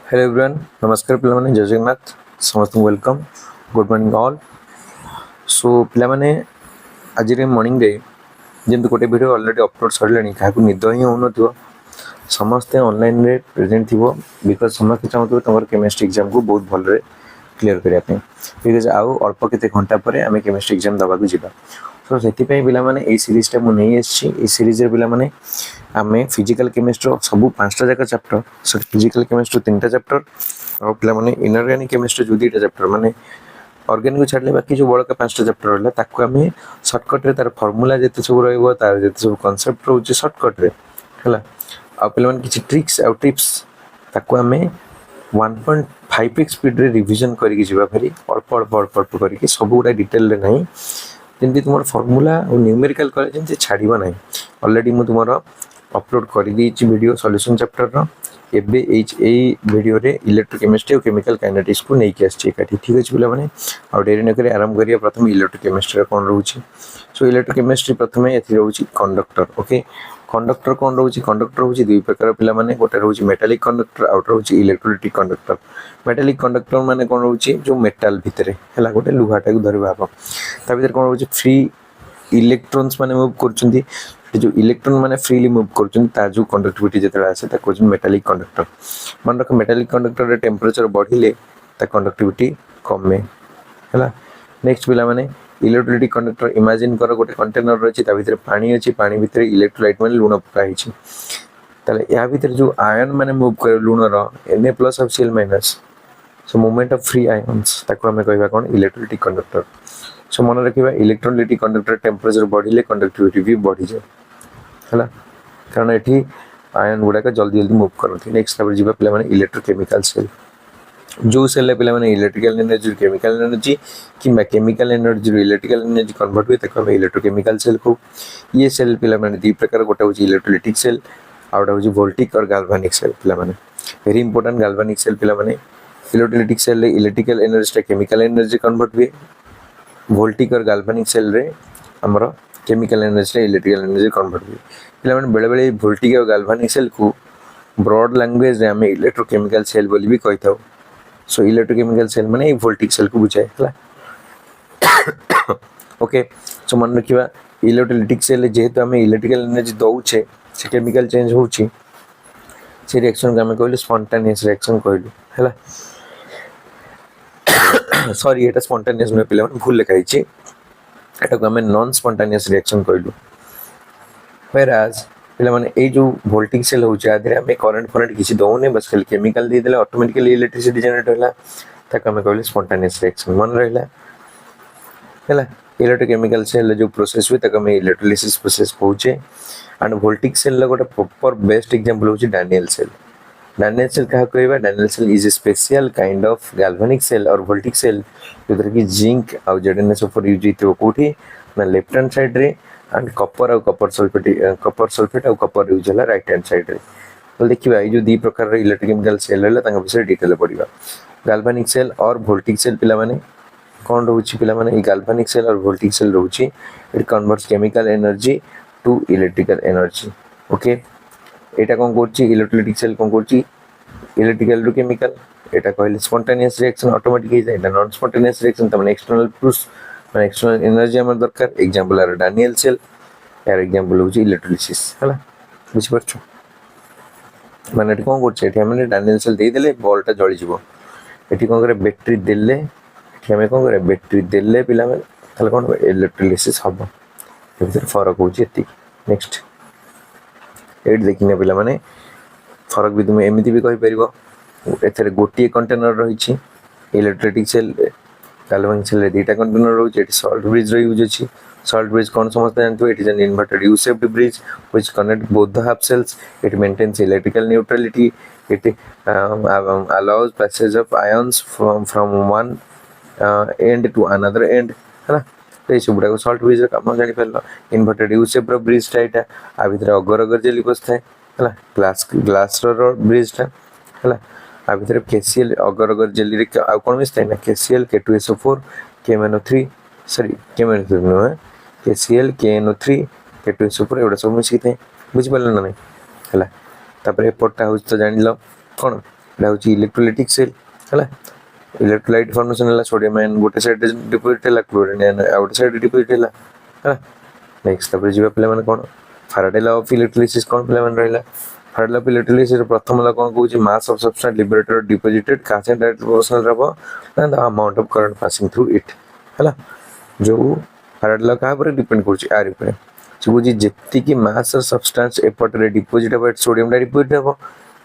Hello everyone नमस्कार पिलामाने जय जगन्नाथ समस्त वेलकम गुड मॉर्निंग ऑल। सो पिलामाने आज मॉर्निंग रे जमी गोटे वीडियो ऑलरेडी अपलोड सरले क्या निद ही हो समस्ते ऑनलाइन रे प्रेजेंट थी बिकज समस्त चाहूँ तुम केमिस्ट्री एग्जाम को बहुत भल क्लीयर करने बिकज आउ अल्प के घंटा पर आम केमिस्ट्री एग्जाम दवा को जावा। तो से पे सीरीजटा मुझे सीरीज पे आम फिजिकल केमिस्ट्री सब 5टा जाक चैप्टर सॉरी फिजिकल केमिस्ट्री 3टा चैप्टर और पे इनऑर्गेनिक केमिस्ट्री जो 2टा चैप्टर माने ऑर्गेनिक को छाड़ले बाकी जो बड़का 5टा चैप्टर रहा ताको आम सर्टकट रे तार फॉर्मूला जिते सब रहिबो तार जिते सब कांसेप्ट रोचे सर्टकट रे हला आ पे किसी ट्रिक्स आ टिप्स ताको आम 1.5x स्पीड रे रिवीजन करके जीवा फेरी अल्प अल्प अल्प अल्प करके सब गुड़ा डिटेल रे नहीं जमी तुम फॉर्मूला और न्यूमेरिकल कले जमी छाड़ब ना ऑलरेडी मुझे तुम अपलोड कर वीडियो सॉल्यूशन चैप्टर एबे वीडियो रे इलेक्ट्रोकेमिस्ट्री और केमिकल काइनेटिक्स को लेकिन आसी ठीक अच्छे पे आ डेरी नक आरंभ करिए प्रथम इलेक्ट्रोकेमिस्ट्री कौन रोचे। सो इलेक्ट्रोकेमिस्ट्री प्रथम ये रोचे कंडक्टर ओके कंडक्टर कौन रोचे कंडक्टर हूँ दुई प्रकार पे गोटे रोचे मेटालिक कंडक्टर आउट रोचे इलेक्ट्रोलाइटिक कंडक्टर। मेटालिक कंडक्टर माने कौन रोचे जो मेटाल भितर है गोटे लुहाटा को धरवा हम भर कौन रोचे फ्री इलेक्ट्रॉन्स माने मूव कर जो इलेक्ट्रॉन माने फ्रीली मूव कर जो कंडक्टिविटी जो आसे मेटालिक कंडक्टर मन रख मेटालिक कंडक्टर टेम्परेचर बढ़िले कंडक्टिविटी कमे है। नेक्स्ट पिला माने इलेक्ट्रोलाइटिक कंडक्टर इमेजिन कर गोटे कंटेनर रही भीतर पानी अच्छी पानी भितर इलेक्ट्रोलाइट माने लुण पकाई या भीतर जो आयन माने मूव कर लुणर Na+ और Cl-। So movement of free ions ताको हमें कहबा कौन इलेक्ट्रोलाइटिक कंडक्टर। सो मन रखा इलेक्ट्रोलाइटिक कंडक्टर टेम्परेचर बढ़िले कंडक्टिविटी भी बढ़ी जाए है कारण ये आयन गुड़ाक जल्दी जल्दी मूव करती। नेक्स्ट जी पे इलेक्ट्रोकेमिकल सेल जो सेल पे इलेक्ट्रिकल एनर्जी केमिकल एनर्जी कि chemical energy electrical energy convert हुए तक इलेक्ट्रोकेमिकल सेल को ये सेल पे दी प्रकार गोटे हूँ इलेक्ट्रोलाइटिक सेल आउटा हूँ वोल्टिक और गाल्वानिक सेल पे वेरी इंपोर्टेंट गाल्वानिक सेल पे electrolytic cell electrical energy chemical energy convert हुए वोल्टिक और गाल्वानिक सेल रे हमर chemical energy electrical energy convert हुए पे बेले बेले वोल्टिक और गाल्वानिक सेल को ब्रॉड लैंग्वेज आम इलेक्ट्रोकेमिकल सेल बोली भी कही था। सो इलेक्ट्रोकेमिकल सेल माने वोल्टिक सेल को बुझाए है ओके। सो मन रखा इलेक्ट्रोलाइटिक सेल जेहेतु आम इलेक्ट्रिकल एनर्जी दौचे से केमिकल चेंज होची से रिएक्शन को आम कहलु स्पॉन्टेनियस रिएक्शन कहलु है सॉरी ये स्पॉन्टेनियस नुहे पे भूल लिखाई एटा को आम नॉन स्पॉन्टेनियस रिएक्शन कहलु व्हेयरएज पे जो वोल्टिक सेल होचे आधे आम करंट फरेंट किसी दौने बस खाली केमिकल दे देले ऑटोमेटिकली इलेक्ट्रिसिटी जनरेट होला ताको आम कहले स्पॉन्टेनियस रिएक्शन मन रहिला है। इलेक्ट्रोकेमिकल सेल जो प्रोसेस हुए ताको आम इलेक्ट्रोलिसिस प्रोसेस कहूचे एंड वोल्टिक सेल गोटे प्रॉपर बेस्ट एग्जांपल होची डैनियल सेल। डैनियल सेल क्या कहबा Daniell cell is a special kind of galvanic cell और वोल्टिक सेल जो कि जिंक और ZnSO4 यूज होतो कोठी ना लेफ्ट हैंड साइड रे एंड कॉपर और कॉपर सल्फेट और कॉपर यूज होला राइट हैंड साइड रे। तो देखिबा ये जो दी प्रकार रे इलेक्ट्रोकेमिकल सेल रहला तांका विषय डिटेल पढिबा गैल्वेनिक सेल और वोल्टिक सेल पिला माने कौन रोची पिला माने गैल्वेनिक सेल और वोल्टिक सेल रोची it converts chemical energy to electrical energy okay. एटा कौन करछि इलेक्ट्रोलाइटिक सेल कौन करछि इलेक्ट्रिकल टू केमिकल एटा कहले स्पॉन्टेनियस रिएक्शन ऑटोमेटिक हो जाए नॉन स्पॉन्टेनियस रिएक्शन तमने एक्सटर्नल पुश माने एक्सटर्नल एनर्जी हमर दरकार एग्जांपल आर डैनियल सेल यार एग्जांपल होछि इलेक्ट्रोलिसिस हला बुझि परछु माने एटा कौन करछि एटा हमने डैनियल सेल दे देले बॉलटा जळि जिवो एटी कौन करे बैटरी देले एटी हमें कौन करे बैटरी देले पिला में तले कौन इलेक्ट्रोलिसिस हबो भीतर फरक होछि एति। नेक्स्ट एट देखिने पिला माने फरक भी तुम एमती भी कहि परिबो एथरे गोटिए कंटेनर रही इलेक्ट्रोलाइटिक सेल गैल्वेनिक सेल दुटा कंटेनर रही सॉल्ट ब्रिज यूज अच्छी सॉल्ट ब्रिज कौन समझते जानते it is an inverted U shaped bridge which connect both the half cells it maintains electrical neutrality it allows passage of ions from one end to another end है ना। तो ये सब गुड़ा सॉल्ट ब्रिज काम जानी पार इन्वर्टेड यू शेप ब्रिज टा आ भीतर अगर अगर जेली बसता है ग्लास ब्रिज टा है आ भीतर KCl अगर अगर जेली आउ कौन मिसता है ना KCl K2SO4 KMnO3 sorry KMnO3 नुहे KCl KNO3 K2SO4 सब मिसी थे बुझी पारे ना नहीं है एपटा हूँ तो जान कौन एटा होची इलेक्ट्रोलाइटिक सेल हला इलेक्ट्रोलाइट फॉर्मेशन हला सोडियम आयन गोटे साइड डिपोजिट हला chlorine ion outside deposit हला हला नेक्स्ट तपर जीवा पिला माने कोन फैराडे लॉ ऑफ इलेक्ट्रोलिसिस कोन पिला माने रहला फैराडे लॉ ऑफ इलेक्ट्रोलिसिस प्रथम लॉ कोन कहूची mass of substance liberated deposited कासे डायरेक्ट प्रोपोर्शनल रहबो and the amount of current passing through it हला जो फैराडे लॉ का पर डिपेंड करची आर ऊपर बुझी जेति की मास ऑफ सब्सटेंस एपटरे डिपोजिट हो सोडियम टा डिपोजिट हो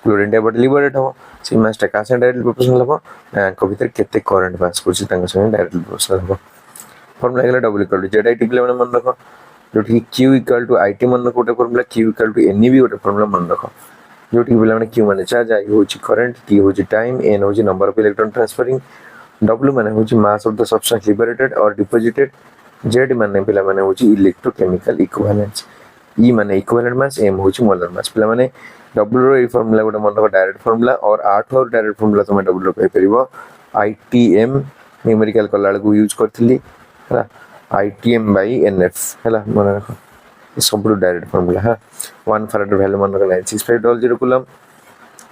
क्लोरीन टा एपट लिबरेट हो से मास टा कासे डायरेक्ट प्रोपोर्शनल हो को भीतर केते करंट पास करची तंग संगे डायरेक्ट प्रोपोर्शनल हो फॉर्मूला गेला double equal to Z T प्ले मन रखो जो q इक्वल टू it मन रखो गोटे formula q equal to ne भी गोटे फॉर्मूला मन रखो जो पिला माने q माने चार्ज i होची करंट t होची टाइम n होची number of electron transferring w माने होची mass of the substance liberated और डिपोजिटेड z माने पिला माने होची इलेक्ट्रोकेमिकल इक्विवेलेंस e माने इक्विवेलेंट मास m होची मोलर मास पिला माने w रो ई फॉर्मूला गोटे मन रखो डायरेक्ट फॉर्मूला और 8 और डायरेक्ट फॉर्मूला तुम w रो कहि परिबो itm न्यूमेरिकल कलाल को यूज करथिली हला itm by nf हला मन रखो ये सब डायरेक्ट फॉर्मूला है 1 फैराड वैल्यू मन रखो 96500 कूलम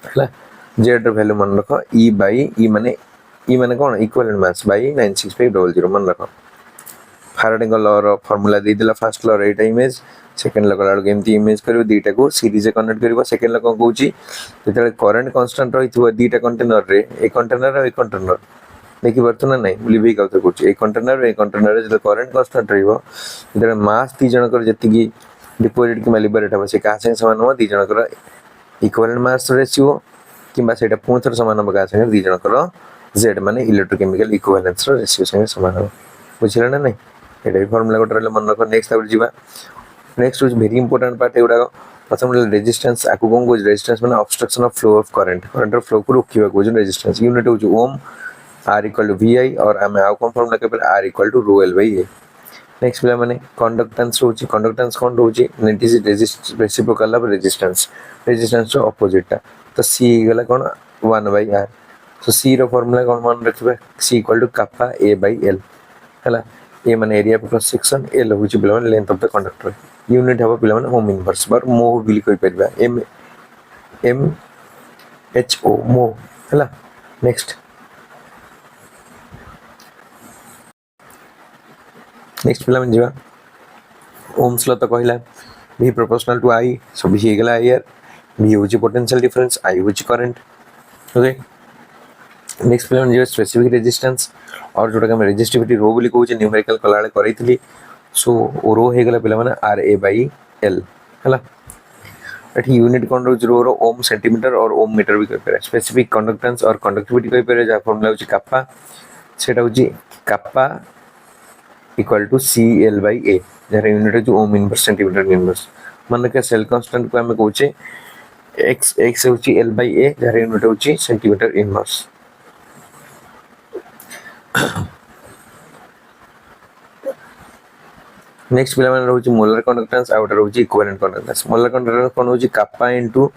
हला z रो वैल्यू मन रखो e माने कोन इक्विवेलेंट मास बाय 96500 मन रखो फैराडे लॉ रो फार्मूला दे दिला फर्स्ट लॉ एटा इमेज सेकंड लॉ कला एमती इमेज करिवो दीटा को सीरीज से कनेक्ट करिवो सेकंड लॉ को कहूची जेते करंट कांस्टेंट रहिथुवा दीटा कंटेनर रे एक कंटेनर और एक कंटेनर देखि बर्तन नै लिबी का तो कहूची एक कंटेनर रे जेते करंट कांस्टेंट रहिवो जेते मास ती जण कर जेति की डिपोजिट कि लिबरेट हो से का से समान हो दी जण कर इक्विवेलेंट मास रेशियो किबा सेटा पुनथर समान हो का से दी जण कर z माने इलेक्ट्रोकेमिकल इक्विवेलेंस रेशियो से समान हो बुझिला ना नै एटा फार्मूला गोटे रहले मन रखो नेक्स्ट तब जीवा next is very important part एगुडा प्रथम रेजिस्टेंस आकु कोन को रेजिस्टेंस माने obstruction of flow of current flow को रोकिबा को रेजिस्टेंस यूनिट हो ohm r equal to vi और हमें आउ कोन फार्मूला के r equal to ρl by a next पिला माने कंडक्टेंस होची कंडक्टेंस कोन होची नेटिस रेसिप्रोकल ऑफ रेजिस्टेंस रो ऑपोजिट तो c गला कोन 1 बाय r तो c रो फार्मूला कोन मन रखबे c equal to kappa a by l हला ए माने एरिया क्रॉस सेक्शन एल होची पिला माने length of the conductor unit हबो पिला माने ओम इनवर्स बार मो बिली कोइ परबा m h o मो हला नेक्स्ट पिला माने जीवा ओम्स लॉ तो कहला v proportional to i so v गेला हियर v होची पोटेंशियल डिफरेंस i होची करंट ओके नेक्स्ट पिला माने स्पेसिफिक रेजिस्टेंस और जोटा हम रेजिस्टिविटी रो बोली कहूचे न्यूमेरिकल कलाळे करैतली सो ओ रो हे गला पिला माने ra/l हला एठी यूनिट कोन रो रो ओम सेंटीमीटर और ओम मीटर भी कहि पारे स्पेसिफिक कंडक्टेंस और कंडक्टिविटी कहि पारे जा फार्मूला होची kappa सेटा होची kappa इक्वल टू cl/a जरा यूनिट होची ओम इनवर्स सेंटीमीटर इनवर्स मन के सेल कांस्टेंट को हम कहूचे x होची l/a जरा यूनिट होची सेंटीमीटर इनवर्स नेक्स्ट पिला माने रहउची मोलर कंडक्टेंस आउटर रहउची इक्विवेलेंट कंडक्टेंस मोलर कंडक्टेंस कोन होची kappa इनटू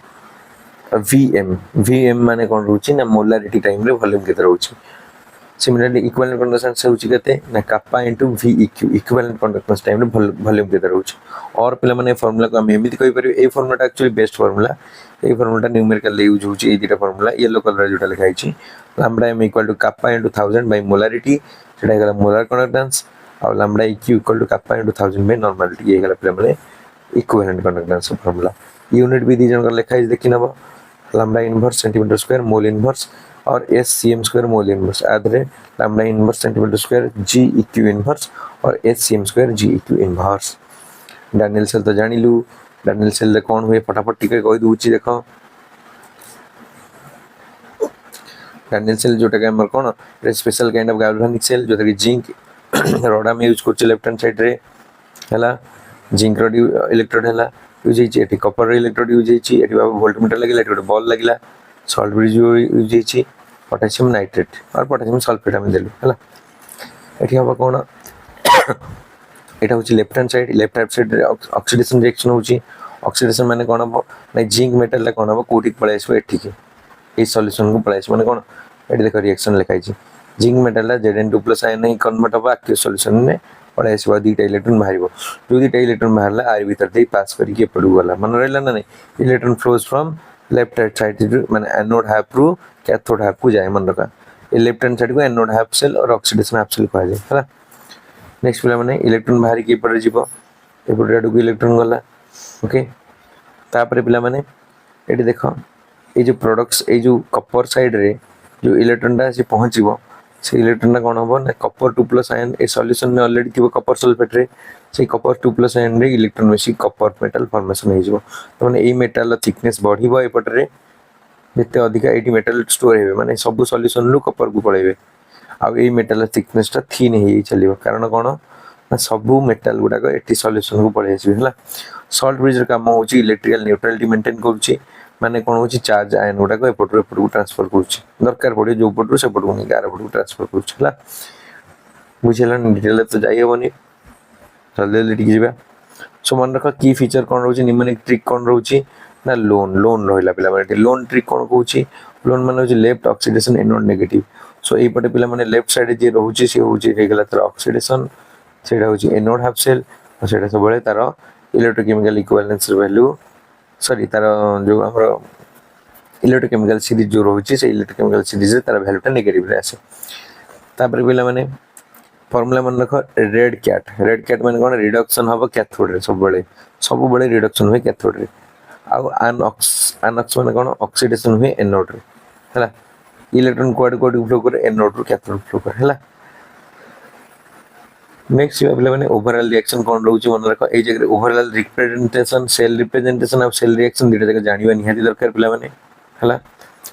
vm माने कोन रहउची ना मोलारिटी टाइम रे वॉल्यूम केते रहउची सिमिलरली इक्विवेलेंट कंडक्टेंस होची केते ना kappa into veq equivalent conductance time रे वॉल्यूम केते रहउची और पिला माने फार्मूला को हम एमिति कहि परिबे ए फार्मूला एक्चुअली बेस्ट फार्मूला ए फार्मूला न्यूमेरिकल यूज होची ए दिटा फार्मूला येलो कलर जोटा लिखा हिची lambda m equal to kappa into 1000 by molarity सेटा गला मोलर कंडक्टेंस और lambda eq equal to kappa into 1000 by normality ये गला पिला माने इक्विवेलेंट कंडक्टेंस फार्मूला यूनिट भी दी जन कर लिखा हिच देखि नबो lambda inverse centimetre square mole inverse और s cm square mole inverse आदरे lambda inverse centimetre square g eq inverse और s cm square g eq inverse Daniell cell तो जानिलु डैनियल सेल कोन हुए फटाफट टिके कहि दूची देखो डैनियल सेल जोटा के हमर कोन special kind of galvanic cell जोटा कि जिंक रोडा में यूज करछ लेफ्ट हैंड साइड रे हला जिंक रोड इलेक्ट्रोड हला यूज हिची एठी कॉपर इलेक्ट्रोड यूज हिची एठी बाबू वोल्टमीटर लागिला एठी बॉल लागिला सॉल्ट ब्रिज यूज हिची पोटेशियम नाइट्रेट और पोटेशियम सल्फेट हम देलु हला एठी हबा कोन एटा होची left hand side oxidation reaction होची ऑक्सीडेशन माने कोन हबो ना जिंक मेटल ला कोन हबो कोठी पळे आसबो एठी के ए सॉल्यूशन को पळे आसबो माने कोन एठी देखो रिएक्शन लिखा हिची जिंक मेटल ला Zn2+ आयन ही कन्वर्ट हबो एक्टिव सॉल्यूशन ने पळे आसबो दीटा इलेक्ट्रॉन बाहरिबो जो दीटा इलेक्ट्रॉन बाहरला आर भीतर दे पास करी के पडु वाला मन रहला ना नहीं electron flows from left hand side माने एनोड हाफ रु कैथोड हाफ को जाए मन रखा ए लेफ्ट हैंड साइड को एनोड हाफ सेल और ऑक्सीडेशन हाफ सेल कहा जाए हला नेक्स्ट पिला माने इलेक्ट्रॉन बाहर की पड़े जीवो एपटे आडू इलेक्ट्रॉन गला ओके तापर पिला माने एटी देखो ये जो प्रोडक्ट्स ये जो कपर साइड रे जो इलेक्ट्रॉन टा से पहुंचीबो से इलेक्ट्रॉन कौन हम ना कपर 2+ आयन ए सॉल्यूशन में ऑलरेडी थी कपर सल्फेट रे से कपर 2+ आयन रे इलेक्ट्रॉन मिसी कपर मेटल फॉर्मेशन हो जिवो तो माने ए मेटल थिकनेस बढ़िबो एपट रे जते अधिक एटी मेटल स्टोर हेबे माने सब सॉल्यूशन रु कपर को पळेबे आ ए मेटल थिकनेस ता थिन हे चलिबो कारण कोन ना सब मेटल गुडा एटी सॉल्यूशन को पळे आसी हला सॉल्ट ब्रिज रे काम होची इलेक्ट्रिकल न्यूट्रलिटी मेंटेन करूची माने कोन होची चार्ज आयन गुडा को एपट को ट्रांसफर करूची दरकार पड़े जो पटु से पटु नि गार पटु ट्रांसफर करूची हला बुझेला डिटेल तो जाई होबनी जल्दी जल्दी जिबा सो मन रख की फीचर कोन रहउची निम्नलिखित ट्रिक कोन रहउची ना लोन लोन रहिला पिला माने लोन ट्रिक कोन कहउची लोन माने होची left oxidation anode negative so ए पटे पिला माने लेफ्ट साइड जे रहउची से होची रेगुलर तर ऑक्सीडेशन सेडा होची एनोड हाफ सेल और सेडा सब बळे तार इलेक्ट्रोकेमिकल इक्विवेलेंस वैल्यू सॉरी तार जो हमर इलेक्ट्रोकेमिकल सीरीज जो रहउची से इलेक्ट्रोकेमिकल सीरीज रे तार वैल्यू ता नेगेटिव रे आसे तापर पिला माने फॉर्मूला मन रख रेड कैट माने कोन रिडक्शन हबो कैथोड रे सब बळे रिडक्शन होय कैथोड रे आ अनऑक्स माने कोन ऑक्सीडेशन होय एनोड रे हला इलेक्ट्रॉन कोड फ्लो करे एनोड रो कैथोड फ्लो करे हला नेक्स्ट ये पिला माने ओवरऑल रिएक्शन कोन रहउची मन रख ए जगह ओवरऑल रिप्रेजेंटेशन सेल रिप्रेजेंटेशन और सेल रिएक्शन दिटा जगह जानिबा निहाती दरकार पिला माने हला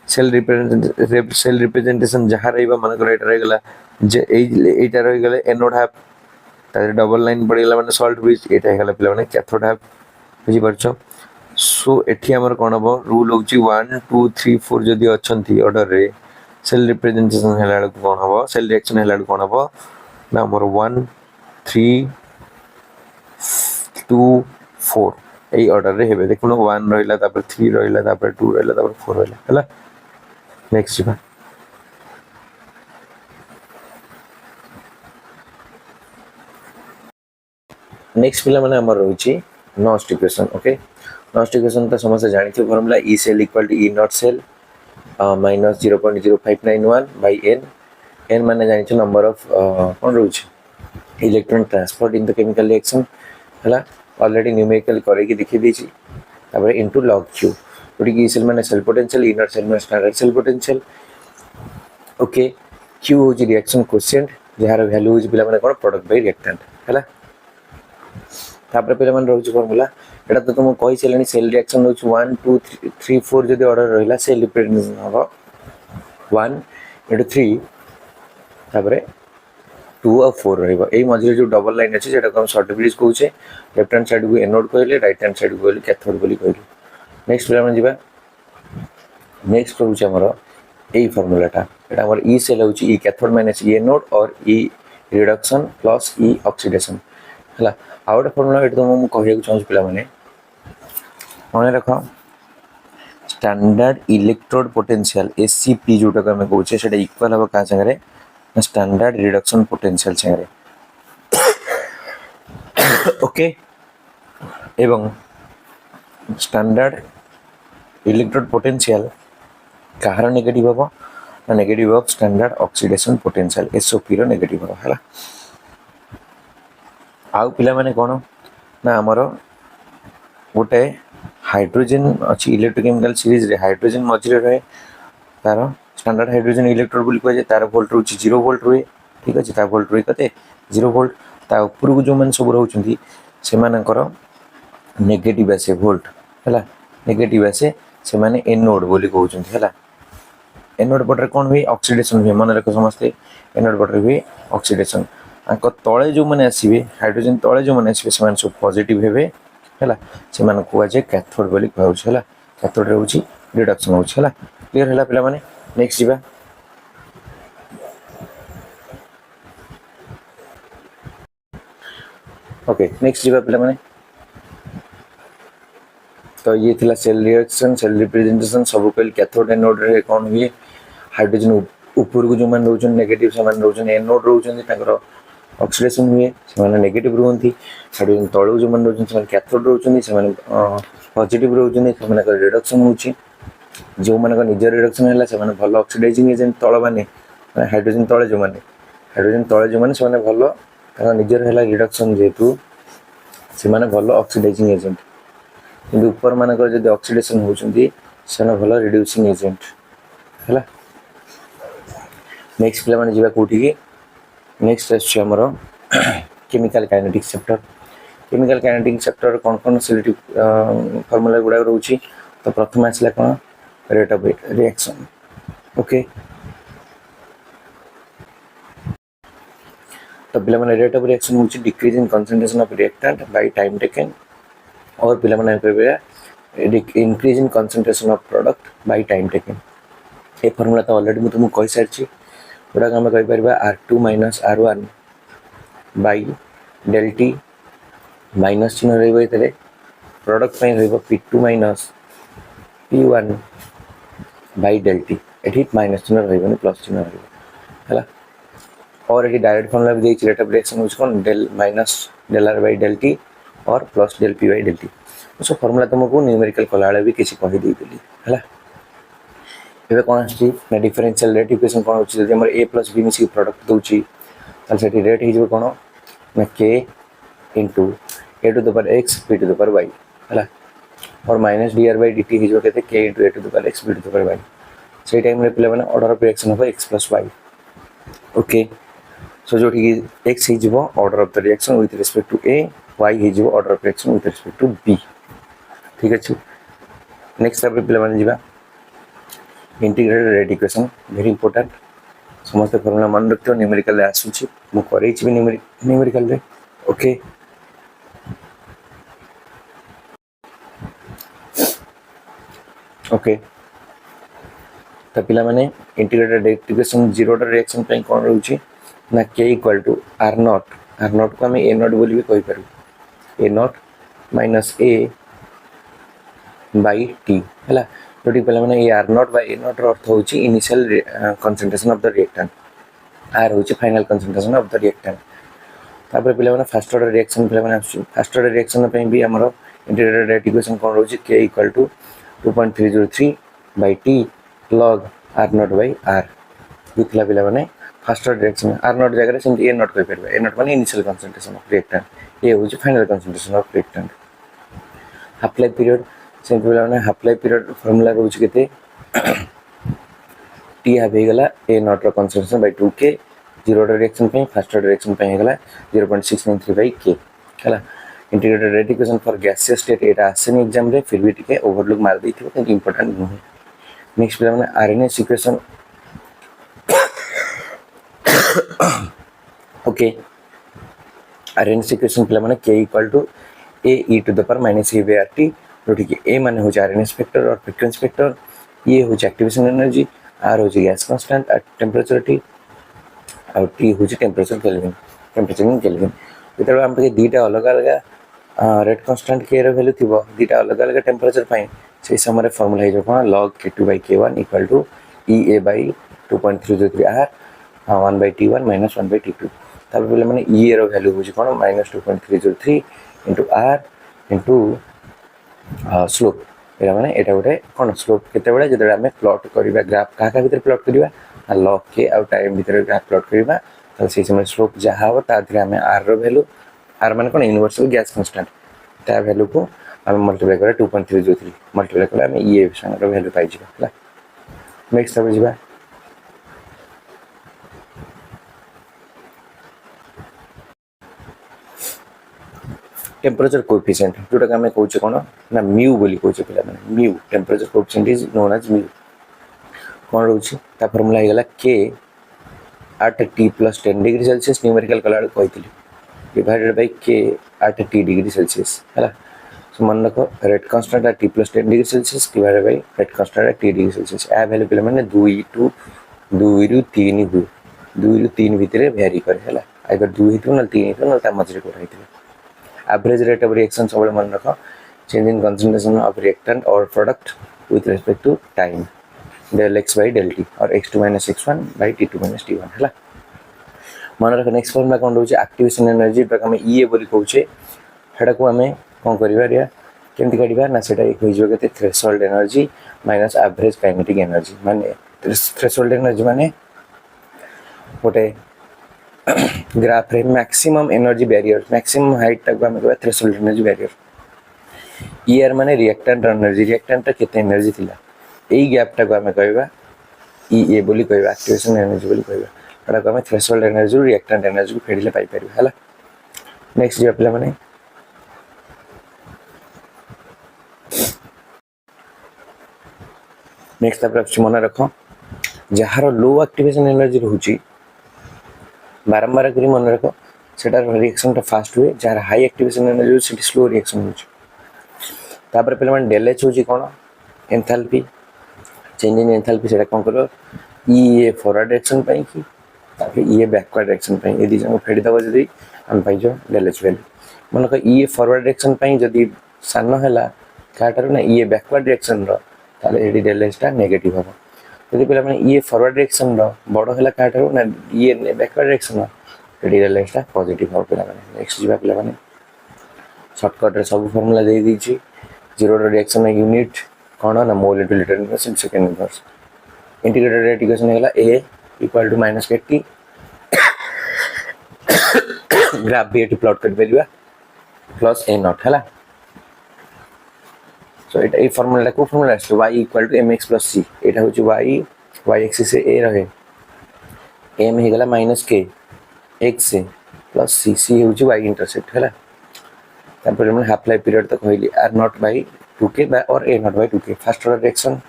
सेल रिप्रेजेंटेशन जहाँ रही मन कर रहीगला जे एटा रहीगले एनोड हाफ तारे डबल लाइन पड़गला माने सॉल्ट ब्रिज एटा हेगला पिला माने कैथोड हाफ बुझी परछो सो एठी हमर कोन हबो रूल होची 1 2 3 4 जदी अछंती ऑर्डर रे सेल रिप्रेजेंटेशन हेला कोन हबो सेल रिएक्शन हेला कोन हबो ना हमर 1 3 2 4 ए ऑर्डर रे हेबे देखुनो 1 रहिला तापर 3 रहिला तापर 2 रहिला तापर 4 रहिला हला नेक्स्ट जीवा नेक्स्ट पिला माने हमर रहउची Nernst equation okay Nernst equation त समस्त जानि थियो formula E cell equal to E nought cell minus 0.0591 by n n माने जानि थियो नंबर ऑफ कोन रहउची electron transport in the chemical reaction हला ऑलरेडी न्यूमेरिकल करे की देखि देछि तापर इनटू log q जोटी की सेल माने cell potential E nought cell माने standard cell potential okay q होची रिएक्शन कोएफिशिएंट जहार वैल्यू होची पिला माने कोन प्रोडक्ट बाय रिएक्टेंट हला तापर पिला माने रहउची फार्मूला एटा तो तुम कहि सेलनी सेल रिएक्शन होची 1 2 3 4 जदी ऑर्डर रहिला सेल रिप्रेजेंटेशन हबो 1 3 तापर 2 और 4 रहइबो एई मझिले जो डबल लाइन अछि जेटा हम शॉर्ट ब्रिज कहउछे लेफ्ट हैंड साइड को एनोड कहले राइट हैंड साइड को कैथोड बोली कहले नेक्स्ट पिला माने जिबा नेक्स्ट रहउची हमर एई फार्मूलाटा एटा हमर ई सेल होची ई कैथोड माइनस ई एनोड और ई रिडक्शन प्लस ई ऑक्सीडेशन हला आउट फार्मूला एटा तो हम कहिया चाहूँ पिला माने मन रख स्टैंडर्ड इलेक्ट्रोड पोटेंशियल एससीपी जोटा को हम कहउछे सेटा इक्वल हबो का संगे स्टैंडर्ड रिडक्शन पोटेंशियल संगे ओके एवं स्टैंडर्ड इलेक्ट्रोड पोटेंशियल कहार नेगेटिव हबो ना negative of standard oxidation potential SOP रो नेगेटिव हबो हला आउ पिला माने कोन ना हमरो गोटे हाइड्रोजन अछि इलेक्ट्रोकेमिकल सीरीज रे हाइड्रोजन मझिरे रहे तार स्टैंडर्ड हाइड्रोजन इलेक्ट्रोड बोली कहे तार वोल्ट रहउछि 0 वोल्ट रहे ठीक अछि ता वोल्ट रहे कते 0 वोल्ट ता ऊपर को जो मन सब रहउछंती से मानकर नेगेटिव आसे वोल्ट हला नेगेटिव आसे से माने एनोड बोली कहउछंती हला एनोड पटर कोन हुई ऑक्सीडेशन हुई मन रख समस्ते एनोड पटर हुई ऑक्सीडेशन आक तळे जो माने आसीबे हाइड्रोजन तळे जो माने आसीबे से माने सब पॉजिटिव हेबे हला से माने को जे कैथोड बोली कहउछ हला कैथोड रहउछि रिडक्शन होछ हला क्लियर हला पिला माने नेक्स्ट जीवा ओके नेक्स्ट जीवा पिला माने तो ये थिला सेल रिएक्शन सेल रिप्रेजेंटेशन सब कल कैथोड एनोड रे कोन हुए हाइड्रोजन ऊपर को जो मान रहउछन नेगेटिव से मान रहउछन एनोड रहउछन ताकर ऑक्सीडेशन हुए से मान नेगेटिव रहउंती हाइड्रोजन तळो जो मान रहउछन से मान कैथोड रहउछन से मान पॉजिटिव रहउछन से मान रिडक्शन होउची जो मान निज रिडक्शन है से भल ऑक्सीडाइजिंग एजेंट तल मैंने हाइड्रोजन तले जो मैंने हाइड्रोजन तले जो मैंने से भल निजर है रिडक्शन जेहेतु से भल ऑक्सीडाइजिंग एजेंट कि ऊपर मानक जब ऑक्सीडेशन होती से भल रिड्यूसिंग एजेंट है। नेक्स्ट पे जी कौटी नेक्स्ट आमर chemical kinetics chapter. Chemical kinetics chapter कौन कौन सिलेक्टिव फॉर्मूला गुड़ा रोचे तो प्रथम आसला कौन रेट ऑफ रिएक्शन। ओके तो पे रेट ऑफ रिएक्शन हूँ decrease in concentration of reactant by time taken और पे increase in concentration of product by time taken. ये फॉर्मूला तो ऑलरेडी मुझे कही सारी गुड़ाक आम कहीपर R2 minus R1 by del t minus चिन्ह रही product P2 minus P1 by del t ये माइनस चिन्ह रही प्लस चिन्ह रहा और ये डायरेक्ट फॉर्मूला भी देखिए रेट ऑफ रिएक्शन होची कौन del minus del R by del T और plus del P by del T. So formula तुमको न्यूमेरिकल कला भी किसी कहीदेली है। ये कौन आ डिफरेंशियल रेट इक्वेशन कौन होची जब ए प्लस बी मिसिक प्रोडक्ट दूची से रेट हो कौन ना k into A to the power x B to the power y है और minus d r by d t हो k into A to the power x B to the power y से time पे order of reaction हम x plus y. Okay so जो x हो order of the reaction with respect to A y हो order of reaction with respect to B. ठीक अच्छे next पे पे integrated rate equation very important समस्त formula मन रखियो न्यूमेरिकल आसूची मु करेई भी न्यूमेरिकल रे। ओके ओके तो पिला माने integrated rate equation zero reaction पे कौन रहउची ना k equal to r nought को हमें a नॉट बोली भी कहि पारू a nought minus a by T है जो पे मैंने ये R nought by A nought अर्थ हूँ initial concentration of the reactant R हूँ final concentration of the reactant. तापर पे फास्ट ऑर्डर रिएक्शन पे फास्ट ऑर्डर रिएक्शन भी आमर इंटीग्रेटेड रेट इक्वेशन कौन रोचे K equal to 2.303 by T log R nought by R दिखला पे first order reaction R nought जगह से ए नॉट कहीपर ए नॉट माने initial concentration of reactant A हूँ final concentration of reactant. Half life period से पे half life period formula रोचे के टी हाफ होगा A nought concentration by 2k zero reaction पे फास्ट ऑर्डर रिएक्शन पे होगा 0.693 बाई के है। Integrated rate equation for gaseous state एटा आसेनी एग्जाम रे फिर भी टिके ओवरलुक मार देथिबो कि इंपोर्टेंट नुहे। नेक्स्ट पे Arrhenius equation. Okay Arrhenius equation पे k equal to A e to the power minus A by R T जो कि ए माने हो आरएनएस फैक्टर और फ्रीक्वेंसी फैक्टर ये हो एक्टिवेशन एनर्जी आर हो gas constant at temperature T और टी हूँ टेम्परेचर केल्विन इन केल्विन जो आम पे दुईटा अलग अलग रेट कांस्टेंट के वैल्यू थी दुईटा अलग अलग टेम्परेचर से समय फॉर्मूला हो कौन log k2 by k1 equal to E A by 2.303 R 1 by t1 minus 1 by t2 पे मैंने ई ए वैल्यू हूँ कौन minus 2.303 into R into slope ये मैंने यहाँ गोटे कौन स्लोप केते जो आम प्लॉट करवा ग्राफ क्या भितर प्लॉट करवा लॉग के आउ टाइम भितर ग्राफ प्लॉट करवा से समय स्लोप जहाँ हम तादे आम आर रैल्यू आर मान कौन यूनिवर्सल गैस कांस्टेंट ता वैल्यू को आम मल्टीप्लाई करा 2.303 मल्टीप्लाई कले आम ये संग वैल्यू पाई है। नेक्स्ट जावा टेम्परेचर कोएफिशिएंट जोटा आम कौचे कौन ना म्यू बोली कौचे पे mu temperature coefficient is known as mu कौन रोचे ता फॉर्मूला होगा के at t plus 10 degree Celsius numerical कला कही divided by k at t degree Celsius है। सो मन रख rate constant at t plus 10 degree Celsius divided by rate constant at t degree Celsius आ वैल्यू पे मैंने 2 रु 3 हुए 2 रु 3 भितर वेरी करे है आइदर 2 हो ना 3 हो ना मझे कौन होता। एवरेज रेट ऑफ रिएक्शन सब मन रख change in concentration of reactant और product with respect to time del X by del T और x2 minus x1 by t2 minus t1 है। मन रख नेक्स्ट फॉर्मूला कौन रोचे एक्टिवेशन एनर्जी आम ई बोली कौचे हेटा को आम कौन कर केमती काढ़ा ना से के threshold energy minus average kinetic energy माने थ्रेशोल्ड एनर्जी माने गोटे ग्राफ रे maximum energy barrier maximum height तक आम कह थ्रेशोल्ड एनर्जी बैरियर ईआर माने रिएक्टेंट रिएक्टेंट केते एनर्जी थिला एई गैप टाको आम कहबा ईए बोली कहबा एक्टिवेशन एनर्जी बोली कहबा एटा आम थ्रेशोल्ड एनर्जी रिएक्टेंट एनर्जी को फेडिले पाई परबा हला नेक्स्ट जे पिला माने नेक्स्ट तापर मन रख जार लो एक्टिवेशन एनर्जी रोची बारंबार करी मन रख सेटा रिएक्शन टा फास्ट हुए जार हाई एक्टिवेशन एनर्जी से स्लो रिएक्शन हो तापर पे मैंने डेल एच हूँ कौन एंथैल्पी चेंज इन एंथैल्पी से कौन कर ई फॉरवर्ड डायरेक्शन पाई कि ताकि ई बैकवर्ड डायरेक्शन पाई ये दिजन को फेडी दबा जदी हम पाई जो डेल एच वैल्यू मन को ई फॉरवर्ड डायरेक्शन पाई जदी सान हैला काटर ना ई बैकवर्ड डायरेक्शन रो ताले एडी डेल एच टा नेगेटिव हो यदि पे मैंने ई फॉरवर्ड डायरेक्शन रो बड़ हैला काटर ना ई बैकवर्ड डायरेक्शन एडी डेल एच टा पॉजिटिव हो पे मैंने नेक्स्ट जीवा पे मैंने शॉर्टकट रे सब फार्मूला दे दीची जीरो रिएक्शन यूनिट कौन ना mole into litre inverse in second inverse integrated equation हैला a equal to minus kt graph भी एटी प्लॉट कर परिबा प्लस a नॉट हैला सो एटा ए फार्मूला को फार्मूला है y equal to mx plus c एटा होची y एक्सिस से a रहे m हे गला माइनस k x से प्लस c होची y इंटरसेप्ट हैला तापर हम हाफ लाइफ पीरियड तक कहली r नॉट बाय 2k और a नॉट by 2k first order reaction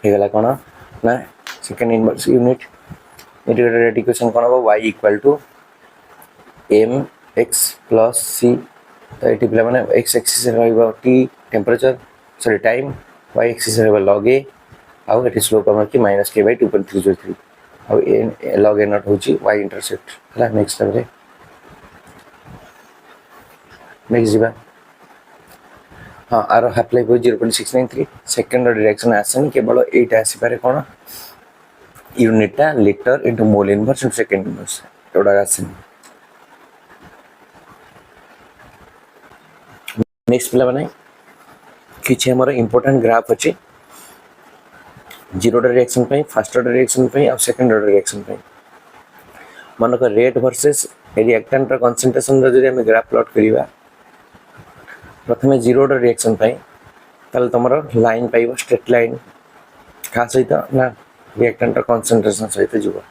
हे गला कोन ना second inverse unit integrated equation कोन हो y equal to mx plus c तो एटी पिला माने x एक्सिस रहइबो t temperature sorry time y axis रहइबो log a आउ एटी स्लोप हमर की -k/2.303 आउ log a नॉट होची y इंटरसेप्ट हला नेक्स्ट तबरे नेक्स्ट जीवा हाँ आर हाफ लाइफ 0.693 सेकंड रिएक्शन आसनी केवल एटा आसी पारे कोन यूनिट टा litre into mole inverse into second inverse एटा आसनी नेक्स्ट पिला बने किछि हमर इंपोर्टेंट ग्राफ अछि जीरो ऑर्डर रिएक्शन पे फर्स्ट ऑर्डर रिएक्शन पे और सेकंड ऑर्डर रिएक्शन पे मन को रेट वर्सेस रिएक्टेंट र कंसंट्रेशन र जदि हम ग्राफ प्लॉट करिवा प्रथमे जीरो ऑर्डर रिएक्शन पाई तल तमरो लाइन पाइबो स्ट्रेट लाइन का सहित ना रिएक्टेंट कंसंट्रेशन सहित जीव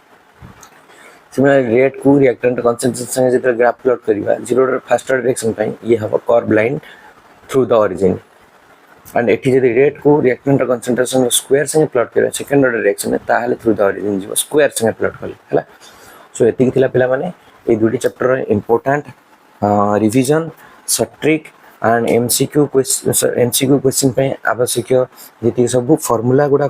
सिमिलरली रेट को रिएक्टेंट कंसंट्रेशन संगे जते ग्राफ प्लॉट करिवा zero order first order reaction पाई ये हबो curve line through the origin and एठी जदि रेट को रिएक्टेंट कंसंट्रेशन स्क्वायर संगे प्लॉट करिवा सेकंड ऑर्डर रिएक्शन ताहाले थ्रू द ओरिजिन जीव स्क्वायर संगे प्लॉट करले हला सो एति थिला पिला माने ए दुटी चैप्टर इंपोर्टेंट रिवीजन सट्रिक एंड एमसीक्यू क्वेश्चन पे आवश्यक जी सब फॉर्मूला गुड़ा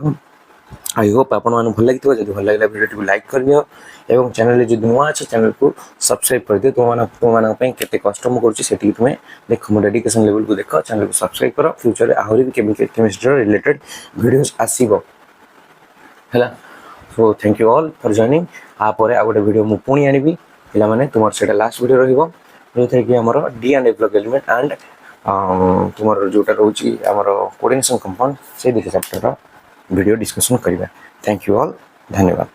आई होप आपण मन भल लगी जब भल लगे वीडियो को लाइक कर दियो एवं चैनल जो नुआ अच्छे चैनल को सब्सक्राइब कर दियो तुम केते कष्ट मु करूची सेठी तुमे देख मो डेडिकेशन लेवल को देख चैनल को सब्सक्राइब करो फ्यूचर रे आहुरी भी केमिस्ट्री रिलेटेड वीडियोस आसीबो हला so thank you all for joining आ परे आ गोटे वीडियो मु पुणी आनिबी पिला माने तुमर सेटा लास्ट वीडियो रहइबो जोथे कि हमर डी एंड डेवलप एलिमेंट एंड तुमर जोटा रोची हमर कोऑर्डिनेशन कंपाउंड से दिखे चैप्टर वीडियो डिस्कशन करिबा थैंक यू ऑल धन्यवाद।